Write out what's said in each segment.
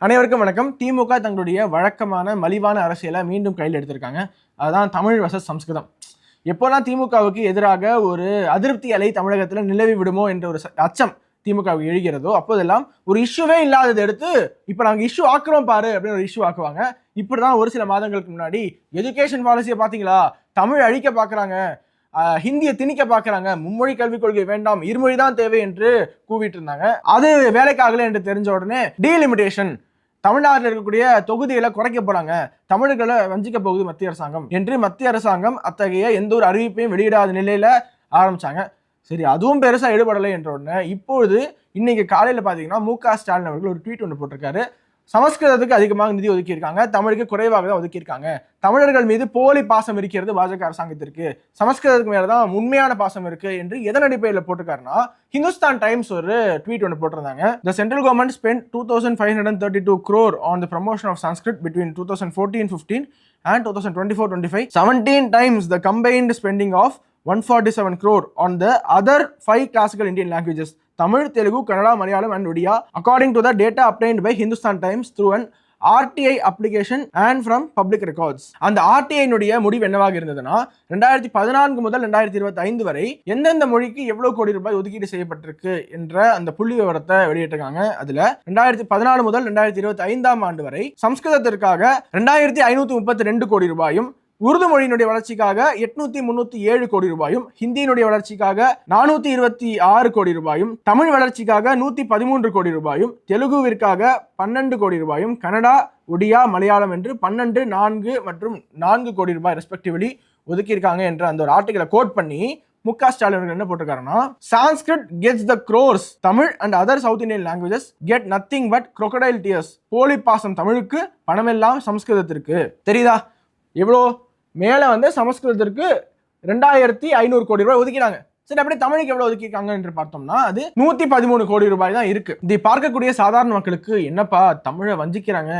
அனைவருக்கும் வணக்கம். திமுக தங்களுடைய வழக்கமான மலிவான அரசியலை மீண்டும் கையில் எடுத்திருக்காங்க. அதுதான் தமிழ் வர்சஸ் சம்ஸ்கிருதம். எப்போல்லாம் திமுகவுக்கு எதிராக ஒரு அதிருப்தி அலை தமிழகத்தில் நிலவி விடுமோ என்ற ஒரு அச்சம் திமுகவுக்கு எழுகிறதோ அப்போதெல்லாம் ஒரு இஷ்யூவே இல்லாததை எடுத்து இப்போ நாங்கள் இஷ்யூ ஆக்குறோம் பாரு அப்படின்னு ஒரு இஷ்யூ ஆக்குவாங்க. இப்படிதான் ஒரு சில மாதங்களுக்கு முன்னாடி எஜுகேஷன் பாலிசியை பார்த்தீங்களா, தமிழ் அழிக்க பார்க்குறாங்க, ஹிந்தியை திணிக்க பார்க்குறாங்க, மும்மொழி கல்விக் கொள்கை வேண்டாம், இருமொழி தான் தேவை என்று கூவிட்டு இருந்தாங்க. அது வேலைக்காகல என்று தெரிஞ்ச உடனே டீலிமிட்டேஷன், தமிழ்நாட்டில் இருக்கக்கூடிய தொகுதிகளை குறைக்க போறாங்க, தமிழர்களை வஞ்சிக்க போகுது மத்திய அரசாங்கம் என்று மத்திய அரசாங்கம் அத்தகைய எந்த ஒரு அறிவிப்பையும் வெளியிடாத நிலையில ஆரம்பிச்சாங்க. சரி, அதுவும் பெருசா ஈடுபடலை என்ற உடனே இப்பொழுது இன்னைக்கு காலையில பாத்தீங்கன்னா மு.க. ஸ்டாலின் அவர்கள் ஒரு ட்வீட் ஒன்று போட்டிருக்காரு. சமஸ்கிருதத்துக்கு அதிகமாக நிதி ஒதுக்கியிருக்காங்க, தமிழுக்கு குறைவாக தான் ஒதுக்கியிருக்காங்க, தமிழர்கள் மீது போலி பாசம் இருக்கிறது பாஜக அரசாங்கத்திற்கு, சமஸ்கிருதத்துக்கு மேலதான் உண்மையான பாசம் இருக்கு என்று எதன் அடிப்படையில் போட்டிருக்காருன்னா, ஹிந்துஸ்தான் டைம்ஸ் ஒரு ட்வீட் ஒன்று போட்டிருந்தாங்க. The central government spent 2,532 crore on the promotion of Sanskrit between 2014-15 and 2024-25, 17 times the combined spending of 147 crore on the other 5 classical Indian languages, Tamil, Telugu, Kannada, Malayalam and Odia, according to the data obtained by Hindustan Times through an RTI application and from public records. அந்த RTI னுடைய முடிவு என்னவாக இருந்ததுன்னா, 2014 முதல் 2025 வரை எந்தெந்த மொழிக்கு எவ்வளவு கோடி ரூபாய் ஒதுக்கீடு செய்யப்பட்டிருக்கு என்ற அந்த புள்ளி விவரத்தை வெளியிட்டிருக்காங்க. அதுல 2014 முதல் 2025 ஆண்டு வரை சம்ஸ்கிருதத்திற்காக 2532 கோடி ரூபாயும், உருது மொழியினுடைய வளர்ச்சிக்காக 837 கோடி ரூபாயும், ஹிந்தியினுடைய வளர்ச்சிக்காக 426 கோடி ரூபாயும், தமிழ் வளர்ச்சிக்காக 113 கோடி ரூபாயும், தெலுங்குவிற்காக 12 கோடி ரூபாயும், கன்னடா, ஒடியா, மலையாளம் என்று 12, 4 மற்றும் 4 கோடி ரூபாய் ரெஸ்பெக்டிவ்லி ஒதுக்கியிருக்காங்க என்ற அந்த ஒரு ஆர்டிகலை கோட் பண்ணி மு.க. ஸ்டாலின் அவர்கள் என்ன போட்டிருக்காருன்னா, Sanskrit gets the crores, Tamil and other south Indian languages get nothing but crocodile tears. போலி பாசம் தமிழுக்கு, பணமெல்லாம் சமஸ்கிருதத்திற்கு. தெரியுதா எவ்வளோ மேலே வந்து சமஸ்கிருதத்திற்கு 2500 கோடி ரூபாய் ஒதுக்கினாங்க. சரி, அப்படி தமிழுக்கு எவ்வளவு ஒதுக்கிருக்காங்க என்று பார்த்தோம்னா அது 113 கோடி ரூபாய் தான் இருக்கு. இதை பார்க்கக்கூடிய சாதாரண மக்களுக்கு என்னப்பா தமிழை வஞ்சிக்கிறாங்க,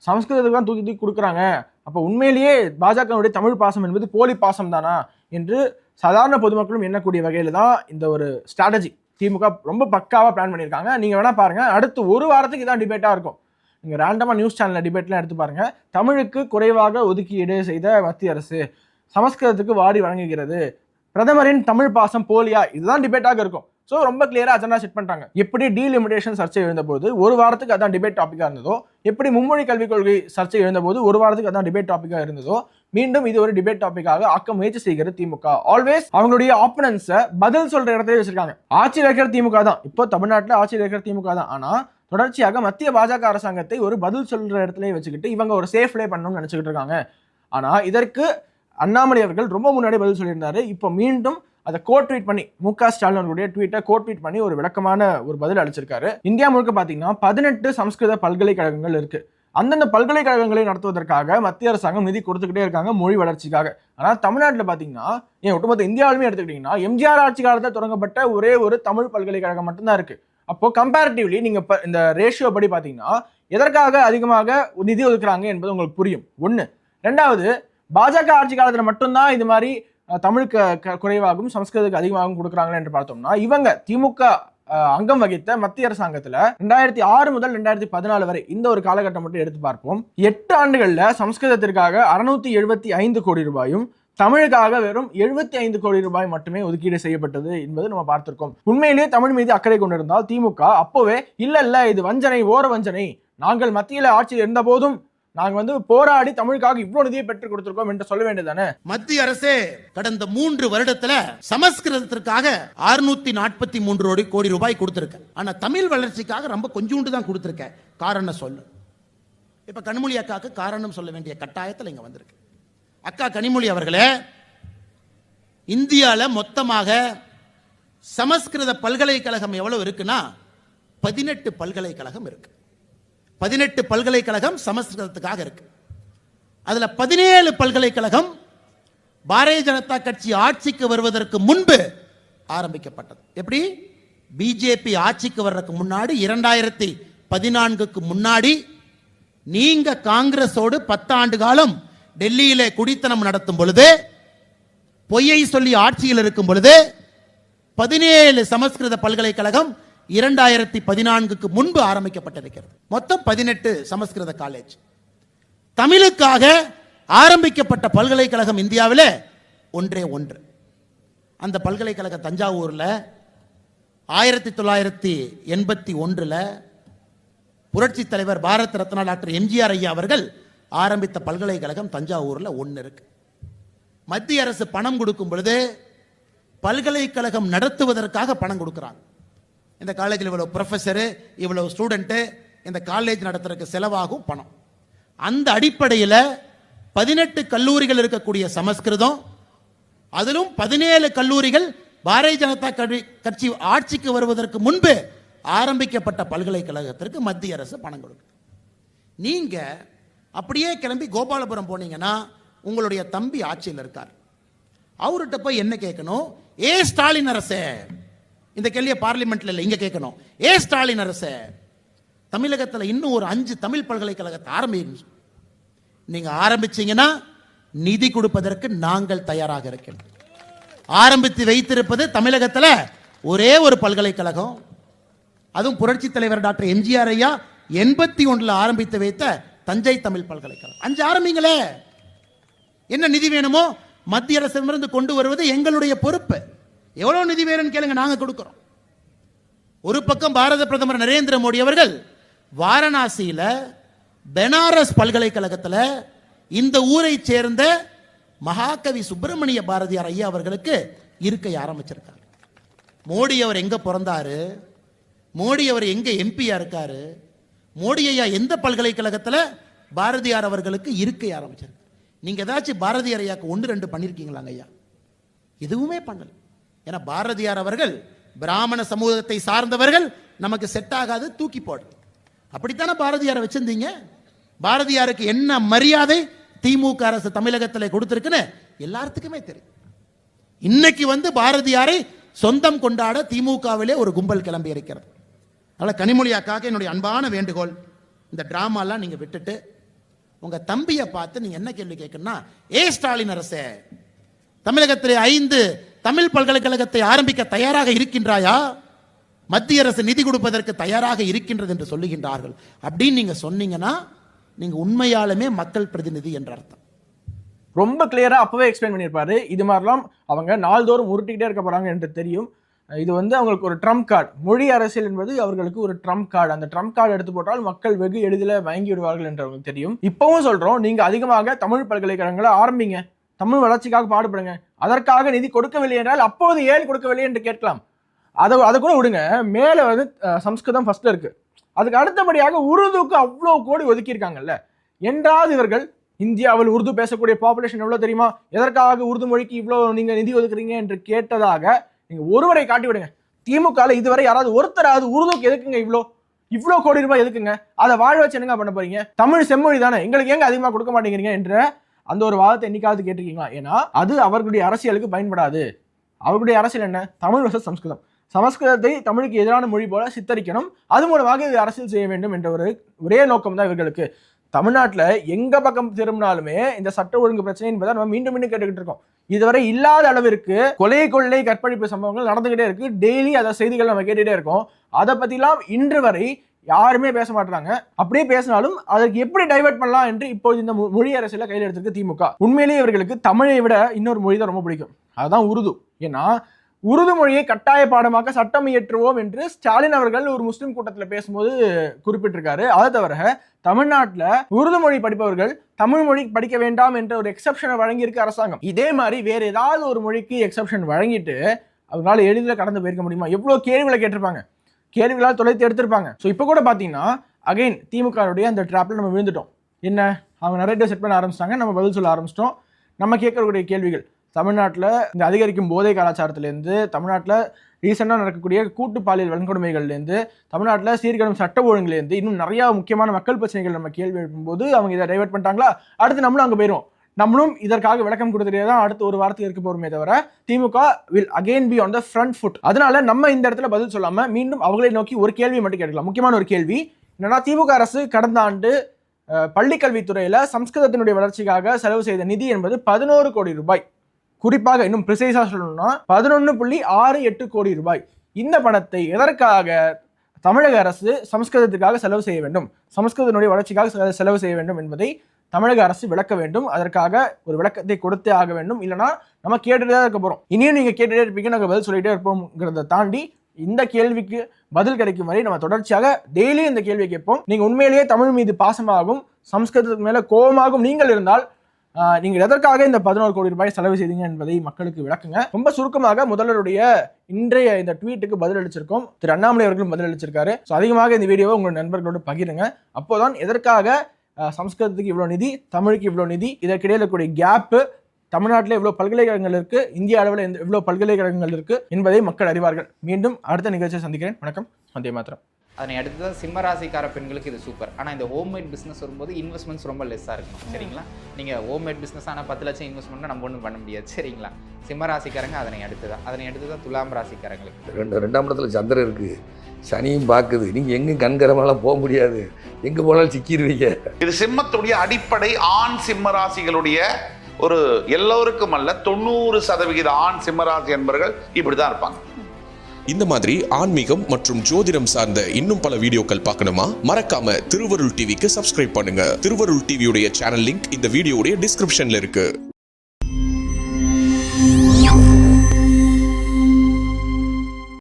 சமஸ்கிருதத்துக்கு தான் தூக்கி கொடுக்குறாங்க, அப்போ உண்மையிலேயே பாஜகவுடைய தமிழ் பாசம் என்பது போலி பாசம் தானா என்று சாதாரண பொதுமக்களும் எண்ணக்கூடிய வகையில தான் இந்த ஒரு ஸ்ட்ராட்டஜி திமுக ரொம்ப பக்காவா பிளான் பண்ணியிருக்காங்க. நீங்க வேணா பாருங்க, அடுத்து ஒரு வாரத்துக்கு இதான் டிபேட்டா இருக்கும். நீங்கள் ரேண்டமாக நியூஸ் சேனலில் டிபேட்லாம் எடுத்து பாருங்கள். தமிழுக்கு குறைவாக ஒதுக்கீடு செய்த மத்திய அரசு சமஸ்கிருதத்துக்கு வாரி வழங்குகிறது, பிரதமரின் தமிழ் பாசம் போலியா, இதுதான் டிபேட்டாக இருக்கும். ஸோ ரொம்ப கிளியராக அஜெண்டா செட் பண்ணிட்டாங்க. எப்படி டீலிமிட்டேஷன் சர்ச்சை எழுந்தபோது ஒரு வாரத்துக்கு அதான் டிபேட் டாப்பிக்காக இருந்ததோ, எப்படி மும்மொழி கல்விக் கொள்கை சர்ச்சை எழுந்தபோது ஒரு வாரத்துக்கு அதான் டிபேட் டாப்பிக்காக இருந்ததோ, மீண்டும் இது ஒரு டிபேட் டாப்பிக்காக ஆக்க முயற்சி செய்கிறது திமுக. ஆல்வேஸ் அவங்களுடைய ஆப்பனன்ஸை பதில் சொல்ற இடத்துல வச்சிருக்காங்க. ஆட்சியில் இருக்கிற திமுக தான், இப்போ தமிழ்நாட்டில் ஆட்சியில் இருக்கிற திமுக தான். ஆனால் தொடர்ச்சியாக மத்திய பாஜக அரசாங்கத்தை ஒரு பதில் சொல்ற இடத்துல வச்சுக்கிட்டு இவங்க ஒரு சேஃப் ப்ளே பண்ணணும்னு நினைச்சுக்கிட்டு இருக்காங்க. ஆனா இதற்கு அண்ணாமலை அவர்கள் ரொம்ப முன்னாடி பதில் சொல்லியிருந்தாரு. இப்போ மீண்டும் அதை கோட் ட்வீட் பண்ணி மு.க. ஸ்டாலின் அவர்களுடைய ட்வீட்டை கோட் ட்வீட் பண்ணி ஒரு விளக்கமான ஒரு பதில் அளிச்சிருக்காரு. இந்தியா முழுக்க பாத்தீங்கன்னா 18 சமஸ்கிருத பல்கலைக்கழகங்கள் இருக்கு. அந்தந்த பல்கலைக்கழகங்களை நடத்துவதற்காக மத்திய அரசாங்கம் நிதி கொடுத்துக்கிட்டே இருக்காங்க மொழி வளர்ச்சிக்காக. ஆனா தமிழ்நாட்டில் பாத்தீங்கன்னா, ஏன் ஒட்டுமொத்த இந்தியாவிலுமே எடுத்துக்கிட்டீங்கன்னா, எம்ஜிஆர் ஆட்சி காலத்தில் தொடங்கப்பட்ட ஒரே ஒரு தமிழ் பல்கலைக்கழகம் மட்டும்தான் இருக்கு. அப்போ கம்பேரிட்டிவ்லி நீங்க இந்த ரேஷியோ படி பாத்தீங்கன்னா எதற்காக அதிகமாக நிதி ஒதுக்குறாங்க என்பது உங்களுக்கு புரியும். ஒண்ணு. ரெண்டாவது, பாஜக ஆட்சி காலத்துல மட்டும்தான் இது மாதிரி தமிழுக்கு குறைவாகவும் சமஸ்கிருதத்துக்கு அதிகமாகவும் கொடுக்குறாங்களே என்று பார்த்தோம்னா, இவங்க திமுக அங்கம் வகித்த மத்திய அரசாங்கத்துல 2006 முதல் 2014 வரை இந்த ஒரு காலகட்டம் மட்டும் எடுத்து பார்ப்போம். 8 ஆண்டுகள்ல சமஸ்கிருதத்திற்காக 675 கோடி ரூபாயும், தமிழுக்காக வெறும் 75 கோடி ரூபாய் மட்டுமே ஒதுக்கீடு செய்யப்பட்டது என்பது நம்ம பார்த்திருக்கோம். உண்மையிலேயே தமிழ் மீது அக்கறை கொண்டிருந்தால் திமுக அப்போவே இல்ல இது வஞ்சனை, ஓர வஞ்சனை, நாங்கள் மத்தியில ஆட்சியில் இருந்த போதும் நாங்க போராடி தமிழுக்காக இவ்வளவு நிதியை பெற்றுக் கொடுத்திருக்கோம் என்று சொல்ல வேண்டியதானே. மத்திய அரசே கடந்த 3 வருடத்துல சமஸ்கிருதத்திற்காக 643 கோடி ரூபாய் கொடுத்திருக்க. ஆனா தமிழ் வளர்ச்சிக்காக ரொம்ப கொஞ்சோண்டு தான் கொடுத்திருக்க. காரணம் சொல்லு. இப்ப கனிமொழி அக்காக்கு காரணம் சொல்ல வேண்டிய கட்டாயத்தில் இங்க வந்திருக்கு. அக்கா கனிமொழி அவர்களே, இந்தியாவில் மொத்தமாக சமஸ்கிருத பல்கலைக்கழகம் எவ்வளவு இருக்குன்னா 18 பல்கலைக்கழகம் இருக்கு. 18 பல்கலைக்கழகம் சமஸ்கிருதத்துக்காக இருக்கு. அதுல 17 பல்கலைக்கழகம் பாரதிய ஜனதா கட்சி ஆட்சிக்கு வருவதற்கு முன்பு ஆரம்பிக்கப்பட்டது. எப்படி? பிஜேபி ஆட்சிக்கு வர்றதுக்கு முன்னாடி 2014க்கு முன்னாடி நீங்க காங்கிரஸோடு 10 ஆண்டு காலம் டெல்லியிலே குடித்தனம் நடத்தும் பொழுது, பொய்யை சொல்லி ஆட்சியில் இருக்கும் பொழுது 17 சமஸ்கிருத பல்கலைக்கழகம் 2014க்கு முன்பு ஆரம்பிக்கப்பட்டிருக்கிறது. மொத்தம் 18 சமஸ்கிருத காலேஜ். தமிழுக்காக ஆரம்பிக்கப்பட்ட பல்கலைக்கழகம் இந்தியாவில் ஒன்றே ஒன்று. அந்த பல்கலைக்கழகம் தஞ்சாவூர்ல 1981 புரட்சி தலைவர் பாரத் ரத்னா டாக்டர் எம்ஜிஆர் ஐயா அவர்கள் ஆரம்பித்த பல்கலைக்கழகம் தஞ்சாவூர்ல ஒன்று இருக்கு. மத்திய அரசு பணம் கொடுக்கும் பொழுது பல்கலைக்கழகம் நடத்துவதற்காக பணம் கொடுக்குறாங்க. இந்த காலேஜில் இவ்வளவு ப்ரொஃபஸரு, இவ்வளவு ஸ்டூடெண்ட்டு, இந்த காலேஜ் நடத்துறதுக்கு செலவாகும் பணம். அந்த அடிப்படையில் 18 கல்லூரிகள் இருக்கக்கூடிய சமஸ்கிருதம், அதிலும் 17 கல்லூரிகள் பாரதிய ஜனதா கட்சி ஆட்சிக்கு வருவதற்கு முன்பு ஆரம்பிக்கப்பட்ட பல்கலைக்கழகத்திற்கு மத்திய அரசு பணம் கொடுக்கும். நீங்க அப்படியே கிளம்பி கோபாலபுரம் போனீங்கன்னா உங்களுடைய தம்பி ஆட்சியில் இருக்கார். அவர்கிட்ட போய் என்ன கேட்கணும்? ஏ ஸ்டாலின் அரசே, இந்த கேள்வியை பார்லிமெண்ட்ல இல்லை, இங்க கேட்கணும். ஏ ஸ்டாலின் அரசே, தமிழகத்தில் இன்னும் ஒரு 5 தமிழ் பல்கலைக்கழகத்தை ஆரம்பிங்க. நீங்க ஆரம்பிச்சீங்கன்னா நிதி கொடுப்பதற்கு நாங்கள் தயாராக இருக்கிறோம். ஆரம்பித்து வைத்திருப்பது தமிழகத்தில் ஒரே ஒரு பல்கலைக்கழகம், அதுவும் புரட்சி தலைவர் டாக்டர் எம்ஜிஆர் ஐயா 81 ஆரம்பித்து வைத்த தஞ்சை தமிழ் பல்கலைக்கழகம். 5 ஆரம்பிங்களே. என்ன நிதி வேணுமோ மத்திய அரசிடமிருந்து கொண்டு வருவது எங்களுடைய பொறுப்பு. எவ்வளவு நிதி வேணும்னு கேளுங்க, நாங்க கொடுக்கிறோம். ஒரு பக்கம் பாரத பிரதமர் நரேந்திர மோடி அவர்கள் வாரணாசியில பெனாரஸ் பல்கலைக்கழகத்தில் இந்த ஊரை சேர்ந்த மகாகவி சுப்பிரமணிய பாரதியார் ஐயா அவர்களுக்கு இருக்கை ஆரம்பிச்சிருக்காரு. மோடி அவர் எங்க பிறந்தாரு, மோடி அவர் எங்க எம்பியா இருக்காரு, மோடி ஐயா எந்த பல்கலைக்கழகத்தில் பாரதியார் அவர்களுக்கு இருக்கை ஆரம்பிச்சிருக்காரு. நீங்க ஏதாச்சும் பாரதியார் ஐயாக்கு 1-2 பண்ணிருக்கீங்களாங்க ஐயா? எதுவுமே பண்ணல. ஏன்னா பாரதியார் அவர்கள் பிராமண சமூகத்தை சார்ந்தவர்கள், நமக்கு செட் ஆகாது, தூக்கி போடு. அப்படித்தானே பாரதியாரை வச்சிருந்தீங்க? பாரதியாருக்கு என்ன மரியாதை திமுக அரசு தமிழகத்தில் கொடுத்திருக்குன்னு எல்லாத்துக்குமே தெரியும். இன்னைக்கு பாரதியாரை சொந்தம் கொண்டாட திமுகவிலே ஒரு கும்பல் கிளம்பி இருக்கிறது. அதனால கனிமொழி அக்காக்கு என்னுடைய அன்பான வேண்டுகோள், இந்த டிராமாலாம் நீங்க விட்டுட்டு உங்க தம்பியை பார்த்து நீங்க என்ன கேள்வி கேட்கணும்னா, ஏ ஸ்டாலின் அரசே, தமிழகத்திலே 5 தமிழ் பல்கலைக்கழகத்தை ஆரம்பிக்க தயாராக இருக்கின்றாயா? மத்திய அரசு நிதி கொடுப்பதற்கு தயாராக இருக்கின்றது என்று சொல்லுகின்றார்கள். அப்படின்னு நீங்க சொன்னீங்கன்னா நீங்க உண்மையாலுமே மக்கள் பிரதிநிதி என்ற அர்த்தம். ரொம்ப கிளியரா அப்பவே எக்ஸ்பிளைன் பண்ணியிருப்பாரு. இது மாதிரிலாம் அவங்க நாள்தோறும் உருட்டிக்கிட்டே இருக்க போறாங்க என்று தெரியும். இது அவங்களுக்கு ஒரு ட்ரம்ப் கார்டு. மொழி அரசியல் என்பது அவர்களுக்கு ஒரு ட்ரம்ப் கார்டு. அந்த ட்ரம்ப் கார்டு எடுத்து போட்டால் மக்கள் வெகு எளிதில் வாங்கி விடுவார்கள் என்று அவங்களுக்கு தெரியும். இப்பவும் சொல்றோம், நீங்க அதிகமாக தமிழ் பல்கலைக்கழகங்களை ஆரம்பிங்க, தமிழ் வளர்ச்சிக்காக பாடுபடுங்க. அதற்காக நிதி கொடுக்கவில்லை என்றால் அப்போது ஏன் கொடுக்கவில்லை என்று கேட்கலாம். அதை கூட விடுங்க. மேல சம்ஸ்கிருதம் ஃபர்ஸ்ட்ல இருக்கு, அதுக்கு அடுத்தபடியாக உருதுக்கு அவ்வளோ கோடி ஒதுக்கி இருக்காங்கல்ல. என்றாவது இவர்கள் இந்தியாவில் உருது பேசக்கூடிய பாப்புலேஷன் எவ்வளவு தெரியுமா, எதற்காக உருது மொழிக்கு இவ்வளவு நீங்க நிதி ஒதுக்குறீங்க என்று கேட்டதாக நீங்க ஒருவரை காட்டி விடுங்க. திமுக இதுவரை யாராவது ஒருத்தராவது உருதுக்கு எதுக்குங்க இவ்வளோ கோடி ரூபாய் எதுக்குங்க, அதை வாழ வச்சு என்னங்க பண்ண போறீங்க? தமிழ் செம்மொழி தானே, எங்களுக்கு எங்க அதிகமாக கொடுக்க மாட்டேங்கிறீங்க என்ற அந்த ஒரு வாதத்தை என்னைக்காவது கேட்டிருக்கீங்களா? ஏன்னா அது அவர்களுடைய அரசியலுக்கு பயன்படாது. அவர்களுடைய அரசியல் என்ன? தமிழ் versus சமஸ்கிருதம். சமஸ்கிருதத்தை தமிழுக்கு எதிரான மொழி போல சித்தரிக்கணும், அது மூலமாக இது அரசியல் செய்ய வேண்டும் என்ற ஒரே நோக்கம் தான் இவர்களுக்கு. தமிழ்நாட்டில் எங்க பக்கம் திரும்பினாலுமே இந்த சட்ட ஒழுங்கு பிரச்சனை என்பதை நம்ம மீண்டும் மீண்டும் கேட்டுக்கிட்டு இருக்கோம். இதுவரை இல்லாத அளவிற்கு கொலை கொள்ளை கற்பழிப்பு சம்பவங்கள் நடந்துகிட்டே இருக்கு. டெய்லி அதை செய்திகள் நம்ம கேட்டுட்டே இருக்கோம். அதை பத்திலாம் இன்று வரை யாருமே பேச மாட்டாங்க. அப்படியே பேசினாலும் அதற்கு எப்படி டைவர்ட் பண்ணலாம் என்று இப்போது இந்த மொழி அரசியல கையில் எடுத்திருக்கு திமுக. உண்மையிலேயே இவர்களுக்கு தமிழை விட இன்னொரு மொழி தான் ரொம்ப பிடிக்கும், அதுதான் உருது. ஏன்னா உருது மொழியை கட்டாய பாடமாக்க சட்டம் இயற்றுவோம் என்று ஸ்டாலின் அவர்கள் ஒரு முஸ்லிம் கூட்டத்தில் பேசும்போது குறிப்பிட்டிருக்காரு. அதை தவிர தமிழ்நாட்டில் உருது மொழி படிப்பவர்கள் தமிழ் மொழி படிக்க வேண்டாம் என்ற ஒரு எக்ஸப்ஷனை வழங்கியிருக்கு அரசாங்கம். இதே மாதிரி வேற ஏதாவது ஒரு மொழிக்கு எக்ஸப்ஷன் வழங்கிட்டு அவங்களால எளிதில் கடந்து போயிருக்க முடியுமா? எவ்வளவு கேள்விகளை கேட்டிருப்பாங்க, கேள்விகளால் தொலைத்து எடுத்திருப்பாங்க. ஸோ இப்போ கூட பார்த்தீங்கன்னா அகைன் திமுகவுடைய அந்த ட்ராப்ல நம்ம விழுந்துட்டோம். என்ன, அவங்க நரேட்டிவ் செட் பண்ண ஆரம்பிச்சிட்டாங்க, நம்ம பதில் சொல்ல ஆரம்பிச்சிட்டோம். நம்ம கேட்கக்கூடிய கேள்விகள் தமிழ்நாட்டில் இந்த அதிகரிக்கும் போதை கலாச்சாரத்திலேருந்து, தமிழ்நாட்டில் ரீசெண்டாக நடக்கக்கூடிய கூட்டு பாலியல் வன்கொடுமைகள்லேருந்து, தமிழ்நாட்டில் சீர்கடும் சட்ட ஒழுங்குலேருந்து இன்னும் நிறையா முக்கியமான மக்கள் பிரச்சனைகள் நம்ம கேள்வி எழுப்பும்போது அவங்க இதை டைவர்ட் பண்ணிட்டாங்களா, அடுத்து நம்மளும் அங்கே போயிடும். நம்மளும் இதற்காக விளக்கம் கொடுத்துட்டே தான் அடுத்த ஒரு வாரத்துக்கு இருக்க போறோமே தவிர DMK will again be on the front foot. அதனால நம்ம இந்த இடத்துல பதில் சொல்லாம மீண்டும் அவங்களை நோக்கி ஒரு கேள்வி மட்டும் கேட்கலாம். முக்கியமான ஒரு கேள்வி என்னன்னா, திமுக அரசு கடந்த ஆண்டு பள்ளிக்கல்வித்துறையில சம்ஸ்கிருதத்தினுடைய வளர்ச்சிக்காக செலவு செய்த நிதி என்பது 11 கோடி ரூபாய். குறிப்பாக இன்னும் பிரிசைஸா சொல்லணும்னா 11.68 கோடி ரூபாய். இந்த பணத்தை எதற்காக தமிழக அரசு சமஸ்கிருதத்துக்காக செலவு செய்ய வேண்டும், சமஸ்கிருதத்தினுடைய வளர்ச்சிக்காக செலவு செய்ய வேண்டும் என்பதை தமிழக அரசு விளக்க வேண்டும். அதற்காக ஒரு விளக்கத்தை கொடுத்தே ஆக வேண்டும். இல்லைனா நம்ம கேட்டுட்டே தான் இருக்க போறோம். இனியும் நீங்க கேட்டுட்டே இருப்பீங்க, நாங்கள் பதில் சொல்லிட்டே இருப்போம்ங்கிறத தாண்டி இந்த கேள்விக்கு பதில் கிடைக்கும் வரை நம்ம தொடர்ச்சியாக டெய்லி இந்த கேள்வியை கேட்போம். நீங்க உண்மையிலேயே தமிழ் மீது பாசமாகும், சமஸ்கிருதத்துக்கு மேல கோபமாகும் நீங்கள் இருந்தால் நீங்கள் எதற்காக இந்த 11 கோடி ரூபாய் செலவு செய்தீங்க என்பதை மக்களுக்கு விளக்குங்க. ரொம்ப சுருக்கமாக முதல்வருடைய இன்றைய இந்த ட்வீட்டுக்கு பதில் அளிச்சிருக்கோம். திரு அண்ணாமலை அவர்களும் பதில் அளிச்சிருக்காரு. ஸோ அதிகமாக இந்த வீடியோவை உங்கள் நண்பர்களோடு பகிருங்க. அப்போதான் எதற்காக சமஸ்கிருதத்துக்கு இவ்வளோ நிதி, தமிழுக்கு இவ்வளோ நிதி, இதற்கிடையில் இருக்கக்கூடிய கேப்பு, தமிழ்நாட்டில் எவ்வளோ பல்கலைக்கழகங்கள் இருக்கு, இந்திய அளவில் எவ்வளோ பல்கலைக்கழகங்கள் இருக்கு என்பதை மக்கள் அறிவார்கள். மீண்டும் அடுத்த நிகழ்ச்சியை சந்திக்கிறேன். வணக்கம். வந்தே மாத்திரம். அதனை அடுத்து தான் சிம்மராசிக்கார பெண்களுக்கு இது சூப்பர். ஆனால் இந்த ஹோம்மேட் பிஸ்னஸ் வரும்போது இன்வெஸ்ட்மெண்ட்ஸ் ரொம்ப லெஸ்ஸாக இருக்கணும். சரிங்களா? நீங்கள் ஹோம்மேட் பிஸ்னஸ் ஆனால் 10 லட்சம் இன்வெஸ்ட்மெண்ட்னா நம்ம ஒன்றும் பண்ண முடியாது. சரிங்களா? சிம்மராசிக்காரங்க அதனை அடுத்து தான் துலாம் ராசிக்காரங்களுக்கு. 2ஆம் இடத்துல சந்திரன் இருக்குது, சனியும் பார்க்குது. நீங்கள் எங்கேயும் கண்கரமெல்லாம் போக முடியாது, எங்கே போனாலும் சிக்கிடுவீங்க. இது சிம்மத்துடைய அடிப்படை ஆண் சிம்ம ராசிகளுடைய ஒரு எல்லோருக்கும் அல்ல 90% ஆண் சிம்மராசி என்பவர்கள் இப்படிதான் இருப்பாங்க. இந்த மாதிரி ஆன்மீகம் மற்றும் ஜோதிடம் சார்ந்த இன்னும் பல வீடியோக்கள் பார்க்கணுமா? மறக்காம திருவருள் டிவிக்கு சப்ஸ்கிரைப் பண்ணுங்க. திருவருள் டிவியுடைய சேனல் லிங்க் இந்த வீடியோடைய டிஸ்கிரிப்ஷன்ல இருக்கு.